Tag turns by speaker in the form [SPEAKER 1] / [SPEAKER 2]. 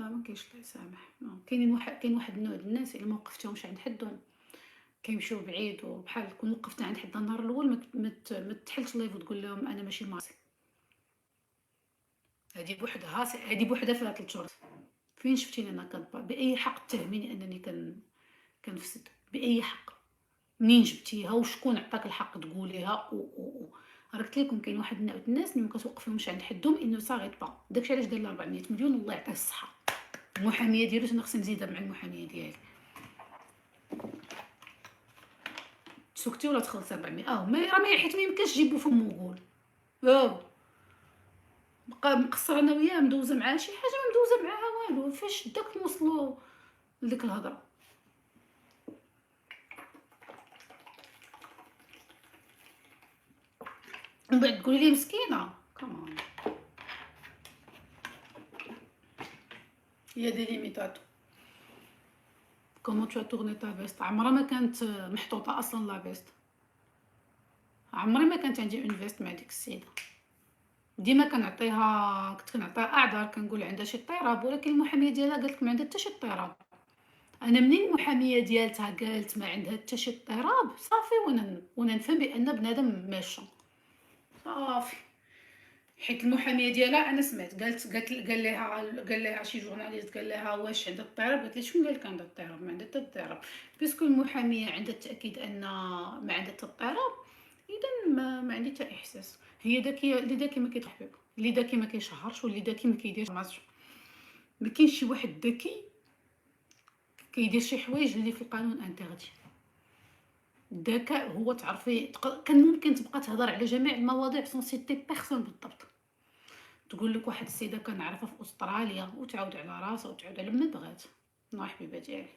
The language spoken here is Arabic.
[SPEAKER 1] ما كاينش الله يسامح، كاين واحد النوع د الناس إلا ما وقفتهمش عند حدهم كيمشيو بعيد، وبحال كون وقفت عند حدها النهار الأول ما تحلش ليف وتقول لهم أنا ماشي مع راسي. هادي بوحدها فيها 3 شهور. فين شفتيني أنا بأي حق تتهميني أنني كنفسد؟ بأي حق؟ منين جبتيها وشكون عطاك الحق تقوليها راه قلت لكم كاين واحد النوع د الناس اللي ما كتوقفيهمش عند حدهم إنه صاغيط با، داكشي علاش دار لها 400 مليون والله يعطيه الصحة. المحامية ديالو أنا خصني نزيدها مع المحامية ديالي. تسكتي ولا تخلصي 400 ما راه ما حيت ما يمكنش تجيبو فم وقول. بقى مقصرة أنا وياه مدوزة معاه شي حاجة، ما مدوزة معاها والو، فاش داك نوصلو لديك الهضرة؟ ومن بعد تقولي لي مسكينة كمان. هي دي ليميتاتو. كومون تو تورني تا فيست؟ عمرها ما كانت محطوطة أصلا لا فيست، عمري ما كانت عندي اون فيست مع ديك السيدة. ديما كنت كنعطيها أعذار، كنقول عندها شي اضطراب، ولكن المحامية ديالها قالت ما عندها حتى شي اضطراب. انا منين المحاميه ديالتها قالت ما عندها حتى شي اضطراب صافي، وانا نفهم بان بنادم ماشي صافي. حيت المحاميه ديالها انا سمعت قالت قال لها شي جورناليست قال لها واش عندها اضطراب، قالت لي شكون قال لك عندها اضطراب؟ ما عندها حتى اضطراب. بيسكو المحاميه عندها التاكيد ان ما عندها حتى اضطراب، اذا ما عندي حتى احساس. هي ذكيه، اللي ذكي ما كيتحبب، اللي ذكي ما كيشهرش، واللي ذكي ما كيديرش ماسك. ما كاينش شي واحد ذكي كيدير شي حوايج اللي في القانون انتردي. الذكاء هو تعرفي كان ممكن تبقى تهضر على جميع المواضيع سون سيتي بيرسون بالضبط. تقول لك واحد السيده كنعرفها في استراليا وتعاود على راسها وتعاود على ما بغات. الله حبيبه ديالي.